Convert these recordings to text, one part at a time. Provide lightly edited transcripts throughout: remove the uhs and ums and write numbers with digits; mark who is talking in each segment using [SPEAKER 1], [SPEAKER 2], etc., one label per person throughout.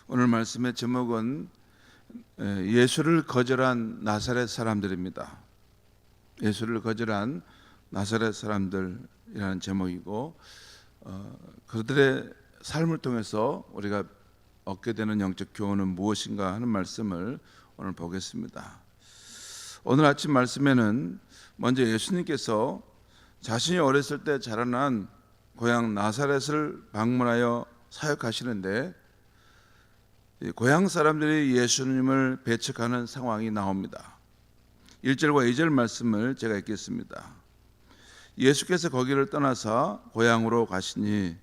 [SPEAKER 1] 오늘 말씀의 제목은 예수를 거절한 나사렛 사람들입니다. 예수를 거절한 나사렛 사람들이라는 제목이고, 그들의 삶을 통해서 우리가 얻게 되는 영적 교훈은 무엇인가 하는 말씀을 오늘 보겠습니다. 오늘 아침 말씀에는 먼저 예수님께서 자신이 어렸을 때 자라난 고향 나사렛을 방문하여 사역하시는데, 고향 사람들이 예수님을 배척하는 상황이 나옵니다. 1절과 2절 말씀을 제가 읽겠습니다. 예수께서 거기를 떠나서 고향으로 가시니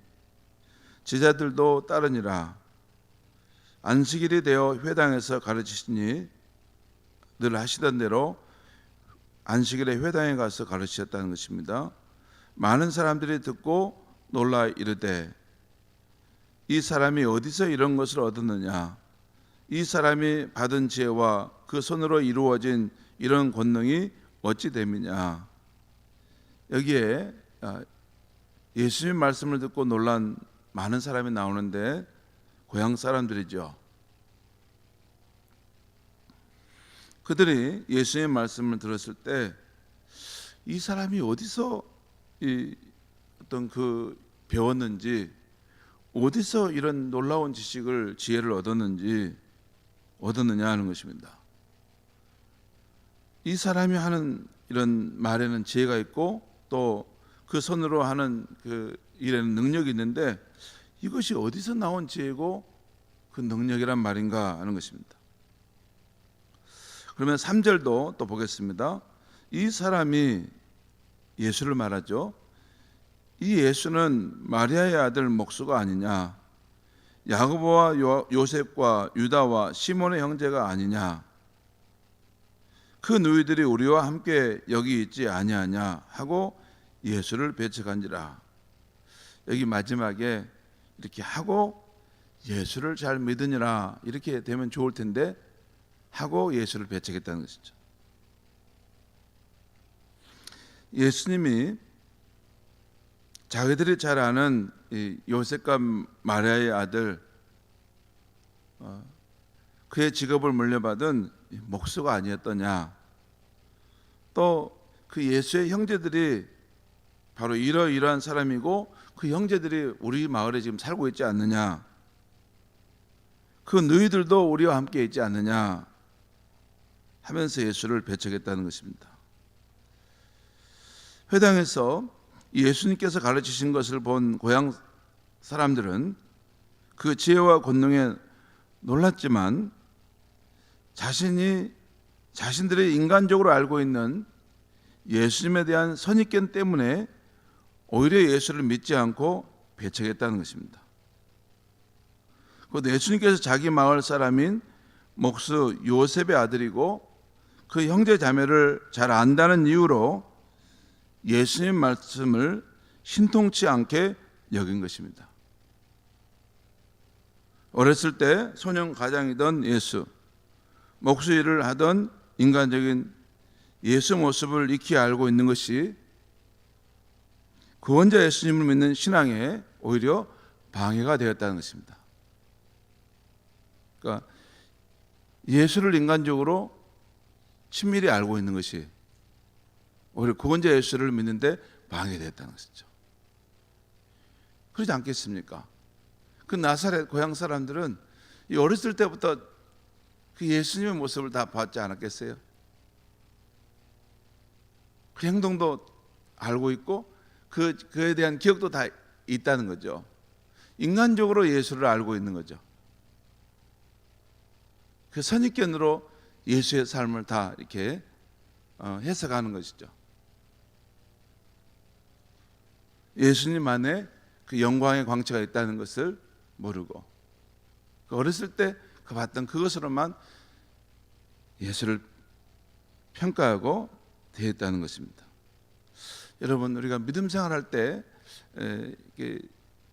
[SPEAKER 1] 제자들도 따르니라. 안식일이 되어 회당에서 가르치시니 늘 하시던 대로 안식일에 회당에 가서 가르치셨다는 것입니다. 많은 사람들이 듣고 놀라 이르되 이 사람이 어디서 이런 것을 얻었느냐? 이 사람이 받은 지혜와 그 손으로 이루어진 이런 권능이 어찌 됨이냐? 여기에 예수님 말씀을 듣고 놀란 많은 사람이 나오는데 고향 사람들이죠. 그들이 예수님의 말씀을 들었을 때 이 사람이 어디서 어떤 배웠는지, 어디서 이런 놀라운 지식을, 지혜를 얻었느냐 하는 것입니다. 이 사람이 하는 이런 말에는 지혜가 있고 또 그 손으로 하는 그 일에는 능력이 있는데 이것이 어디서 나온 지혜고 그 능력이란 말인가 하는 것입니다. 그러면 3절도 또 보겠습니다. 이 사람이 예수를 말하죠. 이 예수는 마리아의 아들 목수가 아니냐? 야고보와 요셉과 유다와 시몬의 형제가 아니냐? 그 누이들이 우리와 함께 여기 있지 아니하냐? 하고 예수를 배척한지라. 여기 마지막에 이렇게 하고 예수를 잘 믿으니라 이렇게 되면 좋을 텐데 하고 예수를 배척했다는 것이죠. 예수님이 자기들이 잘 아는 요셉과 마리아의 아들, 그의 직업을 물려받은 목수가 아니었더냐? 또 그 예수의 형제들이 바로 이러이러한 사람이고 그 형제들이 우리 마을에 지금 살고 있지 않느냐? 그 너희들도 우리와 함께 있지 않느냐? 하면서 예수를 배척했다는 것입니다. 회당에서 예수님께서 가르치신 것을 본 고향 사람들은 그 지혜와 권능에 놀랐지만 자신들이 인간적으로 알고 있는 예수님에 대한 선입견 때문에 오히려 예수를 믿지 않고 배척했다는 것입니다. 곧 예수님께서 자기 마을 사람인 목수 요셉의 아들이고 그 형제 자매를 잘 안다는 이유로 예수님 말씀을 신통치 않게 여긴 것입니다. 어렸을 때 소년 가장이던 예수, 목수 일을 하던 인간적인 예수 모습을 익히 알고 있는 것이 구원자 예수님을 믿는 신앙에 오히려 방해가 되었다는 것입니다. 그러니까 예수를 인간적으로 친밀히 알고 있는 것이 오히려 구원자 예수를 믿는데 방해됐다는 것이죠. 그렇지 않겠습니까? 그 나사렛 고향 사람들은 이 어렸을 때부터 그 예수님의 모습을 다 봤지 않았겠어요? 그 행동도 알고 있고 그에 대한 기억도 다 있다는 거죠. 인간적으로 예수를 알고 있는 거죠. 그 선입견으로 예수의 삶을 다 이렇게 해석하는 것이죠. 예수님 안에 그 영광의 광채가 있다는 것을 모르고 어렸을 때 그 봤던 그것으로만 예수를 평가하고 대했다는 것입니다. 여러분, 우리가 믿음 생활할 때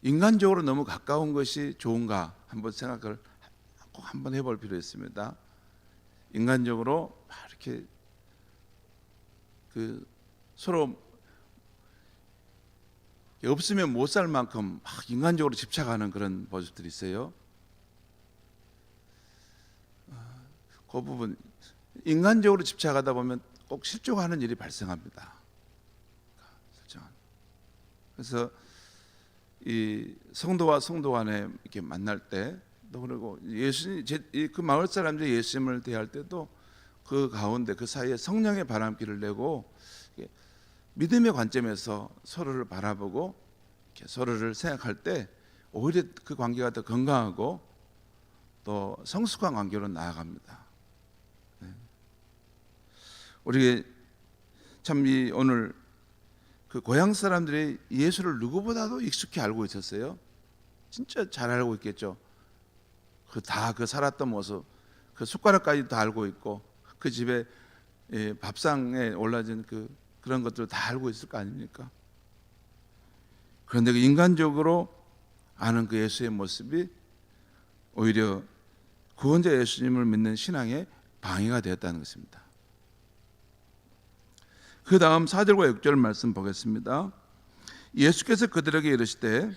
[SPEAKER 1] 인간적으로 너무 가까운 것이 좋은가 한번 생각을 꼭 한번 해볼 필요 있습니다. 인간적으로 막 이렇게 서로 없으면 못 살 만큼 막 인간적으로 집착하는 그런 모습들이 있어요. 그 부분 인간적으로 집착하다 보면 꼭 실족하는 일이 발생합니다. 그래서 이 성도와 성도 간에 이렇게 만날 때, 또 그리고 예수님 그 마을 사람들이 예수님을 대할 때도 그 가운데 그 사이에 성령의 바람길을 내고 믿음의 관점에서 서로를 바라보고 이렇게 서로를 생각할 때 오히려 그 관계가 더 건강하고 또 성숙한 관계로 나아갑니다. 우리 참 이 오늘 그 고향 사람들이 예수를 누구보다도 익숙히 알고 있었어요. 진짜 잘 알고 있겠죠. 그 살았던 모습, 그 숟가락까지 다 알고 있고, 그 집에 밥상에 올라진 그런 것들을 다 알고 있을 거 아닙니까? 그런데 그 인간적으로 아는 그 예수의 모습이 오히려 구원자 예수님을 믿는 신앙에 방해가 되었다는 것입니다. 그 다음 4절과 6절 말씀 보겠습니다. 예수께서 그들에게 이르시되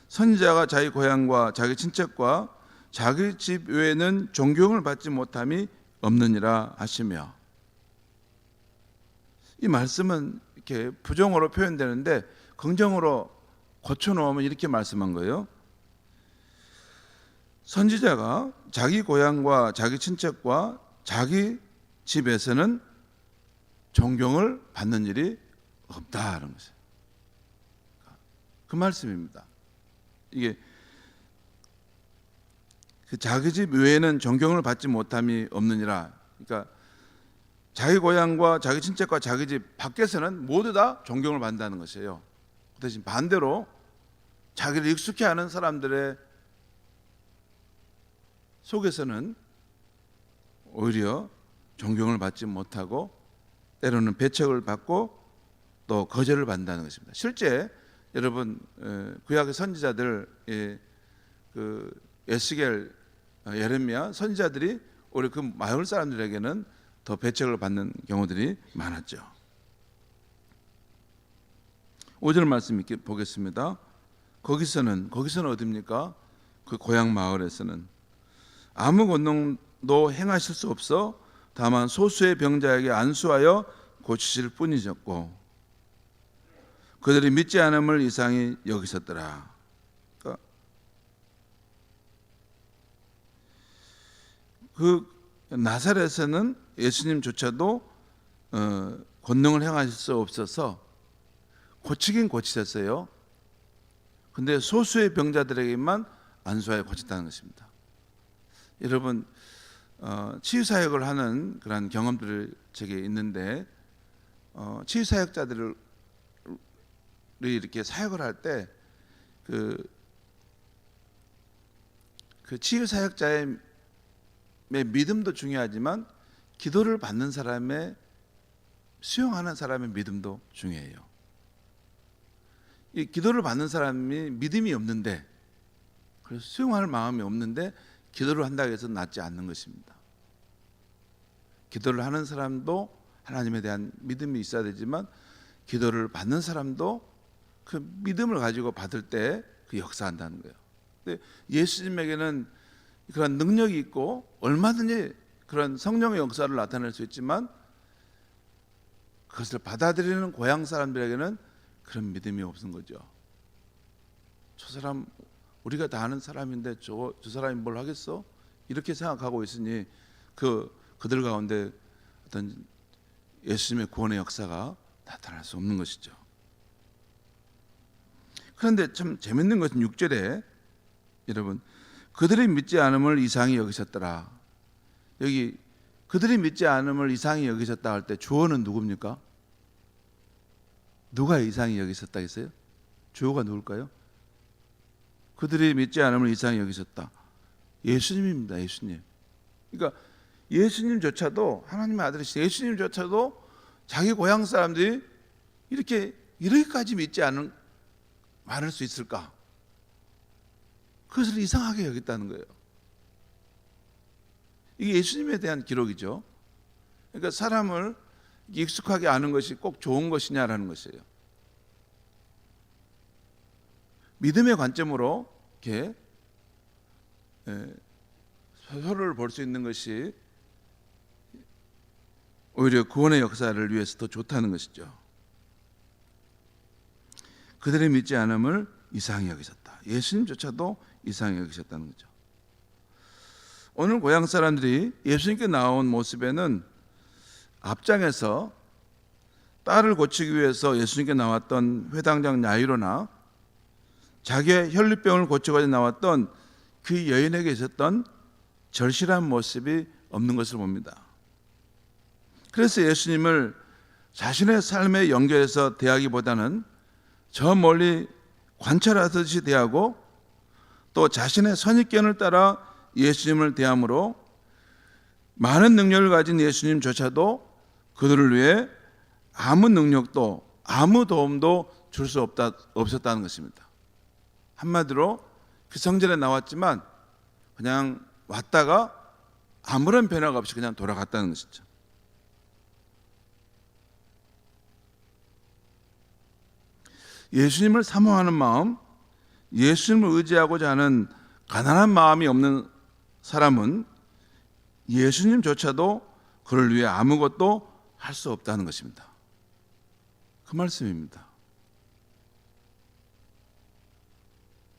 [SPEAKER 1] 선지자가 자기 고향과 자기 친척과 자기 집 외에는 존경을 받지 못함이 없느니라 하시며, 이 말씀은 이렇게 부정어로 표현되는데 긍정어로 고쳐놓으면 이렇게 말씀한 거예요. 선지자가 자기 고향과 자기 친척과 자기 집에서는 존경을 받는 일이 없다는 것이에요. 그 말씀입니다. 이게 그 자기 집 외에는 존경을 받지 못함이 없느니라. 그러니까 자기 고향과 자기 친척과 자기 집 밖에서는 모두 다 존경을 받는다는 것이에요. 그 대신 반대로 자기를 익숙해 하는 사람들의 속에서는 오히려 존경을 받지 못하고 때로는 배척을 받고 또 거절을 받는다는 것입니다. 실제 여러분 구약의 선지자들, 그 에스겔, 예레미야 선지자들이 우리 그 마을 사람들에게는 더 배척을 받는 경우들이 많았죠. 5절 말씀 이렇게 보겠습니다. 거기서는 어디입니까? 그 고향 마을에서는 아무 권능도 행하실 수 없어 다만 소수의 병자에게 안수하여 고치실 뿐이셨고 그들이 믿지 않음을 이상히 여기셨더라. 그러니까 그 나사렛에는 예수님조차도 권능을 행하실 수 없어서 고치긴 고치셨어요. 근데 소수의 병자들에게만 안수하여 고쳤다는 것입니다. 여러분 치유사역을 하는 그런 경험들이 제게 있는데 치유사역자들이 이렇게 사역을 할 때 그 치유사역자의 믿음도 중요하지만 기도를 받는 사람의 수용하는 사람의 믿음도 중요해요. 이 기도를 받는 사람이 믿음이 없는데 그래서 수용할 마음이 없는데 기도를 한다고 해서 낫지 않는 것입니다. 기도를 하는 사람도 하나님에 대한 믿음이 있어야 되지만 기도를 받는 사람도 그 믿음을 가지고 받을 때 그 역사한다는 거예요. 근데 예수님에게는 그런 능력이 있고 얼마든지 그런 성령의 역사를 나타낼 수 있지만 그것을 받아들이는 고향 사람들에게는 그런 믿음이 없은 거죠. 저 사람 우리가 다 아는 사람인데 저 사람이 뭘 하겠어? 이렇게 생각하고 있으니 그들 가운데 어떤 예수님의 구원의 역사가 나타날 수 없는 것이죠. 그런데 참 재밌는 것은 6절에 여러분 그들이 믿지 않음을 이상히 여기셨더라. 여기 그들이 믿지 않음을 이상히 여기셨다 할 때 주어는 누굽니까? 누가 이상히 여기셨다 했어요? 주어가 누굴까요? 그들이 믿지 않음을 이상히 여기셨다. 예수님입니다. 예수님. 그러니까 예수님조차도 하나님의 아들이신 예수님조차도 자기 고향 사람들이 이렇게까지 믿지 않을 수 있을까? 그것을 이상하게 여겼다는 거예요. 이게 예수님에 대한 기록이죠. 그러니까 사람을 익숙하게 아는 것이 꼭 좋은 것이냐라는 것이에요. 믿음의 관점으로 이렇게 서로를 볼 수 있는 것이 오히려 구원의 역사를 위해서 더 좋다는 것이죠. 그들의 믿지 않음을 이상히 여기셨다. 예수님조차도 이상히 여기셨다는 거죠. 오늘 고향 사람들이 예수님께 나온 모습에는 앞장에서 딸을 고치기 위해서 예수님께 나왔던 회당장 야이로나 자기의 혈류병을 고쳐가지고 나왔던 그 여인에게 있었던 절실한 모습이 없는 것을 봅니다. 그래서 예수님을 자신의 삶에 연결해서 대하기보다는 저 멀리 관찰하듯이 대하고 또 자신의 선입견을 따라 예수님을 대함으로 많은 능력을 가진 예수님조차도 그들을 위해 아무 능력도 아무 도움도 줄 수 없었다는 것입니다. 한마디로 그 성전에 나왔지만 그냥 왔다가 아무런 변화가 없이 그냥 돌아갔다는 것이죠. 예수님을 사모하는 마음, 예수님을 의지하고자 하는 가난한 마음이 없는 사람은 예수님조차도 그를 위해 아무것도 할 수 없다는 것입니다. 그 말씀입니다.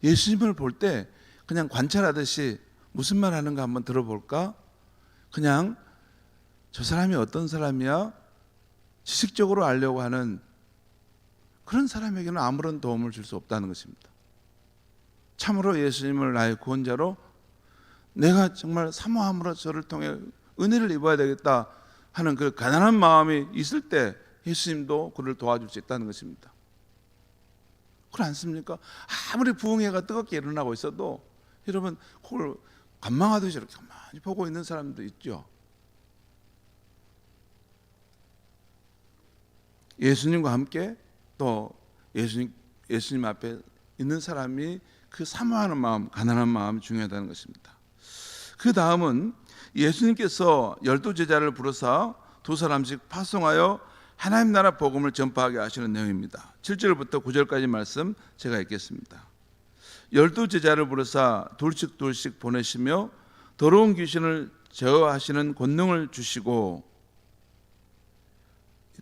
[SPEAKER 1] 예수님을 볼 때 그냥 관찰하듯이 무슨 말 하는가 한번 들어볼까? 그냥 저 사람이 어떤 사람이야? 지식적으로 알려고 하는 그런 사람에게는 아무런 도움을 줄 수 없다는 것입니다. 참으로 예수님을 나의 구원자로 내가 정말 사모함으로 저를 통해 은혜를 입어야 되겠다 하는 그 가난한 마음이 있을 때 예수님도 그를 도와줄 수 있다는 것입니다. 그렇지 않습니까? 아무리 부흥회가 뜨겁게 일어나고 있어도 여러분 그걸 관망하듯이 이렇게 가만히 보고 있는 사람도 있죠. 예수님과 함께 또 예수님 앞에 있는 사람이 그 사모하는 마음, 가난한 마음이 중요하다는 것입니다. 그 다음은 예수님께서 12제자를 부르사 2사람씩 파송하여 하나님 나라 복음을 전파하게 하시는 내용입니다. 7절부터 9절까지 말씀 제가 읽겠습니다. 12제자를 부르사 둘씩 보내시며 더러운 귀신을 제어하시는 권능을 주시고,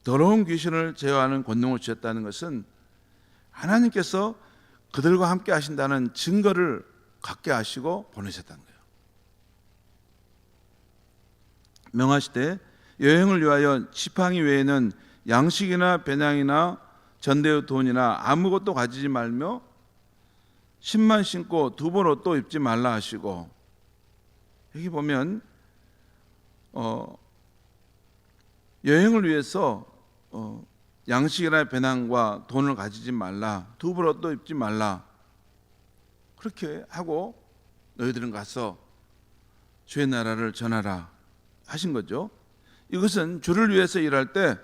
[SPEAKER 1] 더러운 귀신을 제어하는 권능을 주셨다는 것은 하나님께서 그들과 함께 하신다는 증거를 갖게 하시고 보내셨다는 거예요. 명하시되 여행을 위하여 지팡이 외에는 양식이나 배낭이나 전대의 돈이나 아무것도 가지지 말며 신만 신고 두 벌 옷도 입지 말라 하시고, 여기 보면 여행을 위해서 양식이나 배낭과 돈을 가지지 말라, 두 벌 옷도 입지 말라, 그렇게 하고 너희들은 가서 주의 나라를 전하라 하신 거죠. 이것은 주를 위해서 일할 때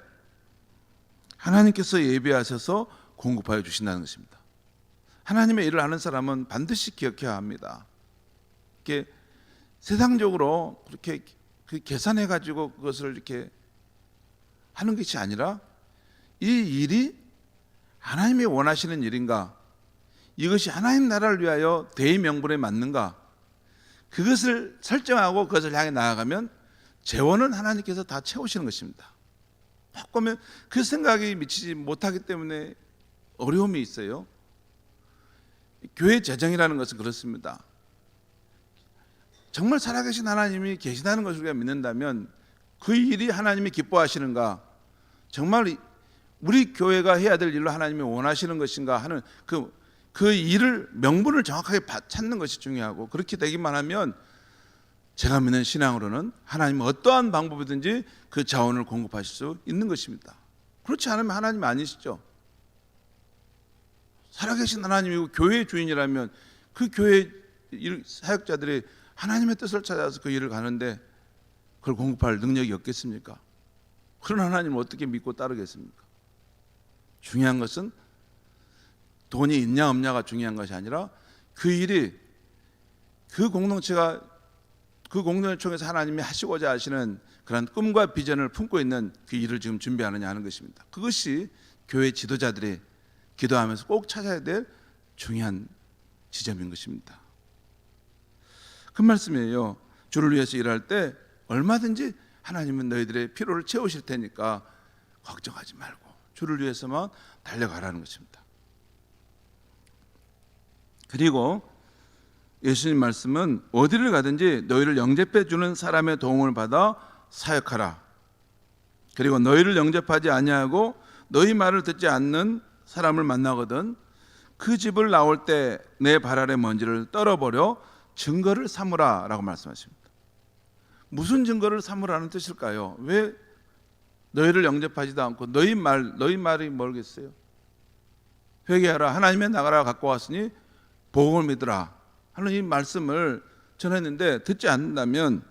[SPEAKER 1] 하나님께서 예비하셔서 공급하여 주신다는 것입니다. 하나님의 일을 하는 사람은 반드시 기억해야 합니다. 이렇게 세상적으로 그렇게 계산해 가지고 그것을 이렇게 하는 것이 아니라 이 일이 하나님이 원하시는 일인가, 이것이 하나님 나라를 위하여 대의명분에 맞는가, 그것을 설정하고 그것을 향해 나아가면 재원은 하나님께서 다 채우시는 것입니다. 바꾸면 그 생각이 미치지 못하기 때문에 어려움이 있어요. 교회 재정이라는 것은 그렇습니다. 정말 살아계신 하나님이 계시다는 것을 우리가 믿는다면 그 일이 하나님이 기뻐하시는가, 정말 우리 교회가 해야 될 일로 하나님이 원하시는 것인가 하는 그 일을 명분을 정확하게 찾는 것이 중요하고, 그렇게 되기만 하면 제가 믿는 신앙으로는 하나님은 어떠한 방법이든지 그 자원을 공급하실 수 있는 것입니다. 그렇지 않으면 하나님이 아니시죠. 살아계신 하나님이고 교회의 주인이라면 그 교회 사역자들이 하나님의 뜻을 찾아서 그 일을 가는데 그걸 공급할 능력이 없겠습니까? 그런 하나님을 어떻게 믿고 따르겠습니까? 중요한 것은 돈이 있냐 없냐가 중요한 것이 아니라 그 일이 그 공동체가 그 공동체를 통해서 하나님이 하시고자 하시는 그런 꿈과 비전을 품고 있는 그 일을 지금 준비하느냐 하는 것입니다. 그것이 교회 지도자들이 기도하면서 꼭 찾아야 될 중요한 지점인 것입니다. 그 말씀이에요. 주를 위해서 일할 때 얼마든지 하나님은 너희들의 필요를 채우실 테니까 걱정하지 말고 주를 위해서만 달려가라는 것입니다. 그리고 예수님 말씀은 어디를 가든지 너희를 영접해 주는 사람의 도움을 받아 사역하라. 그리고 너희를 영접하지 아니하고 너희 말을 듣지 않는 사람을 만나거든 그 집을 나올 때 내 발 아래 먼지를 떨어버려 증거를 삼으라 라고 말씀하십니다. 무슨 증거를 삼으라는 뜻일까요? 왜 너희를 영접하지도 않고 너희 말이 뭐겠어요? 회개하라, 하나님의 나라가 갖고 왔으니 복음을 믿으라 하는 이 말씀을 전했는데 듣지 않는다면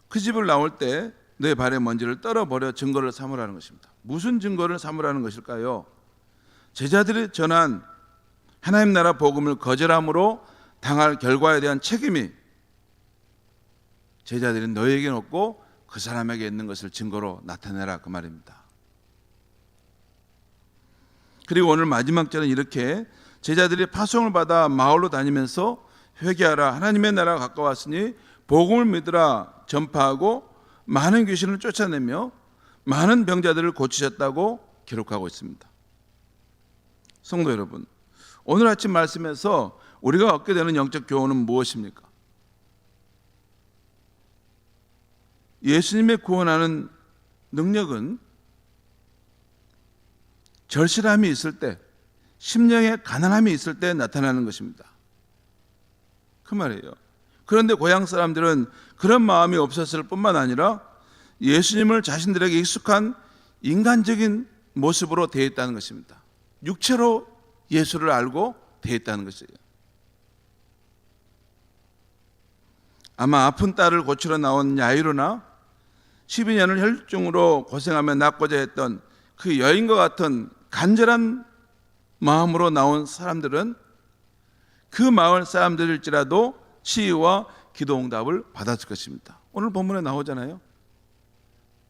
[SPEAKER 1] 그 집을 나올 때 내 발에 먼지를 떨어버려 증거를 삼으라는 것입니다. 무슨 증거를 삼으라는 것일까요? 제자들이 전한 하나님 나라 복음을 거절함으로 당할 결과에 대한 책임이 제자들이 너에게 없고 그 사람에게 있는 것을 증거로 나타내라 그 말입니다. 그리고 오늘 마지막 절은 이렇게 제자들이 파송을 받아 마을로 다니면서 회개하라, 하나님의 나라가 가까웠으니 복음을 믿으라 전파하고 많은 귀신을 쫓아내며 많은 병자들을 고치셨다고 기록하고 있습니다. 성도 여러분, 오늘 아침 말씀에서 우리가 얻게 되는 영적 교훈은 무엇입니까? 예수님의 구원하는 능력은 절실함이 있을 때, 심령의 가난함이 있을 때 나타나는 것입니다. 그 말이에요. 그런데 고향 사람들은 그런 마음이 없었을 뿐만 아니라 예수님을 자신들에게 익숙한 인간적인 모습으로 되어 있다는 것입니다. 육체로 예수를 알고 되어 있다는 것이에요. 아마 아픈 딸을 고치러 나온 야이로나 12년을 혈중으로 고생하며 낳고자 했던 그 여인과 같은 간절한 마음으로 나온 사람들은 그 마을 사람들일지라도 치유와 기도 응답을 받았을 것입니다. 오늘 본문에 나오잖아요.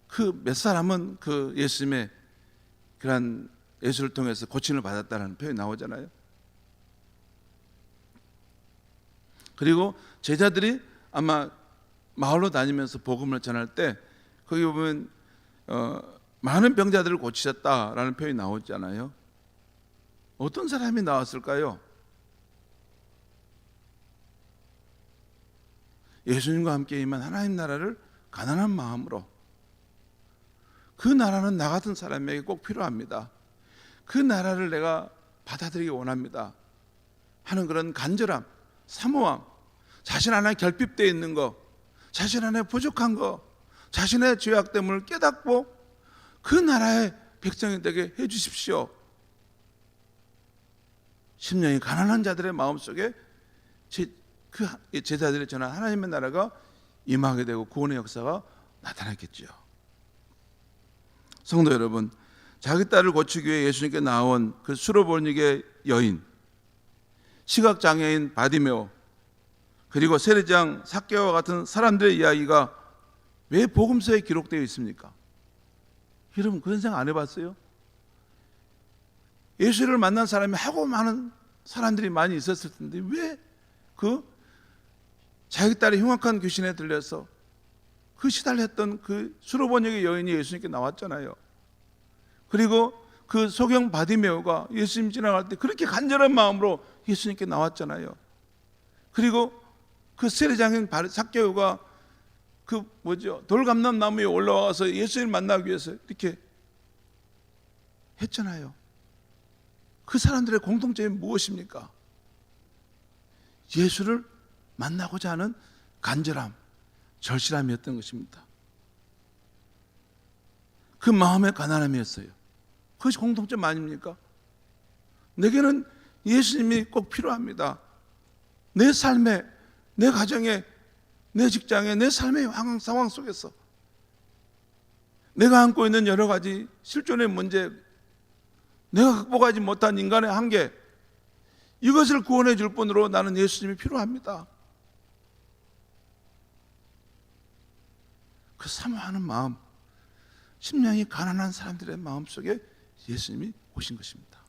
[SPEAKER 1] 그 몇 사람은 그 예수님의 그런 예수를 통해서 고침을 받았다는 표현이 나오잖아요. 그리고 제자들이 아마 마을로 다니면서 복음을 전할 때 거기 보면 많은 병자들을 고치셨다라는 표현이 나오잖아요. 어떤 사람이 나왔을까요? 예수님과 함께 임한 하나님 나라를 가난한 마음으로, 그 나라는 나 같은 사람에게 꼭 필요합니다, 그 나라를 내가 받아들이기 원합니다 하는 그런 간절함, 사모함, 자신 안에 결핍되어 있는 거, 자신 안에 부족한 거, 자신의 죄악됨을 깨닫고 그 나라의 백성이 되게 해주십시오. 심령이 가난한 자들의 마음속에 그 제자들이 전한 하나님의 나라가 임하게 되고 구원의 역사가 나타났겠죠. 성도 여러분, 자기 딸을 고치기 위해 예수님께 나온 그 수로보니게 여인, 시각장애인 바디메오, 그리고 세리장 삭개와 같은 사람들의 이야기가 왜 복음서에 기록되어 있습니까? 여러분 그런 생각 안 해봤어요? 예수를 만난 사람이 하고 많은 사람들이 많이 있었을 텐데 왜 그 자기 딸이 흉악한 귀신에 들려서 그 시달렸던 그 수로보니게 여인이 예수님께 나왔잖아요. 그리고 그 소경 바디메오가 예수님 지나갈 때 그렇게 간절한 마음으로 예수님께 나왔잖아요. 그리고 그 세리장인 삭개오가 그 돌감람 나무에 올라와서 예수님을 만나기 위해서 이렇게 했잖아요. 그 사람들의 공통점이 무엇입니까? 예수를 만나고자 하는 간절함, 절실함이었던 것입니다. 그 마음의 가난함이었어요. 그것이 공통점 아닙니까? 내게는 예수님이 꼭 필요합니다. 내 삶에, 내 가정에, 내 직장에, 내 삶의 상황 속에서 내가 안고 있는 여러 가지 실존의 문제, 내가 극복하지 못한 인간의 한계, 이것을 구원해 줄 분으로 나는 예수님이 필요합니다. 그 사모하는 마음, 심령이 가난한 사람들의 마음속에 예수님이 오신 것입니다.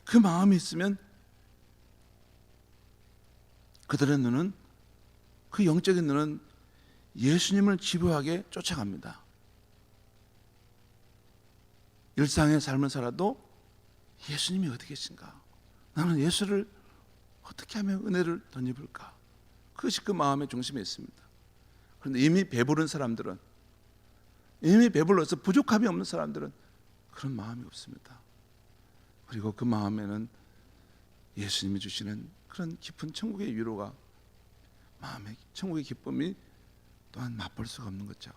[SPEAKER 1] 그 마음이 있으면 그들의 눈은 그 영적인 눈은 예수님을 지배하게 쫓아갑니다. 일상의 삶을 살아도 예수님이 어디 계신가? 나는 예수를 어떻게 하면 은혜를 덧입을까? 그것이 그 마음의 중심에 있습니다. 그런데 이미 배부른 사람들은, 이미 배불러서 부족함이 없는 사람들은 그런 마음이 없습니다. 그리고 그 마음에는 예수님이 주시는 그런 깊은 천국의 위로가, 마음의 천국의 기쁨이 또한 맛볼 수가 없는 거죠.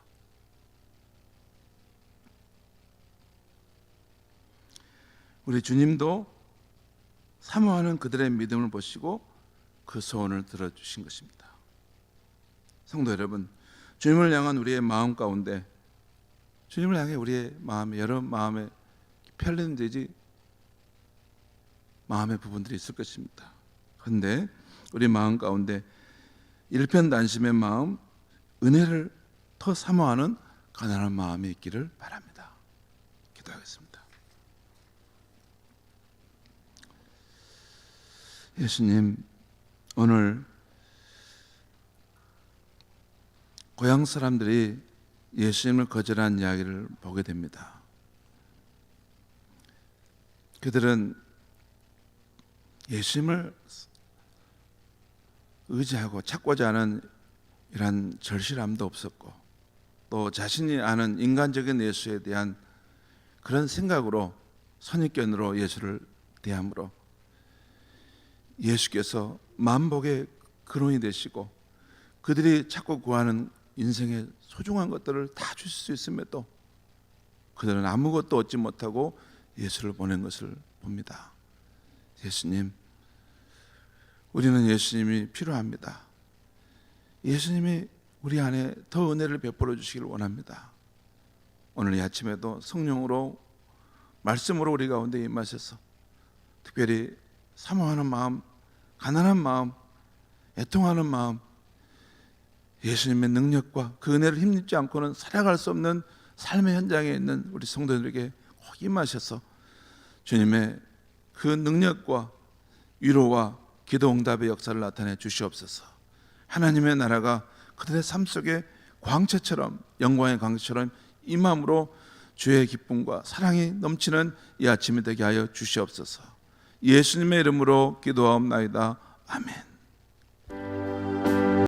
[SPEAKER 1] 우리 주님도 사모하는 그들의 믿음을 보시고 그 소원을 들어주신 것입니다. 성도 여러분, 주님을 향한 우리의 마음 가운데, 주님을 향해 우리의 마음에, 여러 마음에 편련되지 마음의 부분들이 있을 것입니다. 그런데 우리 마음 가운데 일편단심의 마음, 은혜를 더 사모하는 가난한 마음이 있기를 바랍니다. 기도하겠습니다. 예수님, 오늘 고향 사람들이 예수님을 거절한 이야기를 보게 됩니다. 그들은 예수님을 의지하고 찾고자 하는 이런 절실함도 없었고, 또 자신이 아는 인간적인 예수에 대한 그런 생각으로, 선입견으로 예수를 대함으로 예수께서 만복의 근원이 되시고 그들이 찾고 구하는 인생의 소중한 것들을 다 주실 수 있음에도 그들은 아무것도 얻지 못하고 예수를 보낸 것을 봅니다. 예수님, 우리는 예수님이 필요합니다. 예수님이 우리 안에 더 은혜를 베풀어 주시길 원합니다. 오늘 이 아침에도 성령으로, 말씀으로 우리 가운데 임하셔서 특별히 사모하는 마음, 가난한 마음, 애통하는 마음, 예수님의 능력과 그 은혜를 힘입지 않고는 살아갈 수 없는 삶의 현장에 있는 우리 성도들에게 꼭 임하셔서 주님의 그 능력과 위로와 기도 응답의 역사를 나타내 주시옵소서. 하나님의 나라가 그들의 삶 속에 광채처럼, 영광의 광채처럼 임함으로 주의 기쁨과 사랑이 넘치는 이 아침이 되게 하여 주시옵소서. 예수님의 이름으로 기도하옵나이다. 아멘.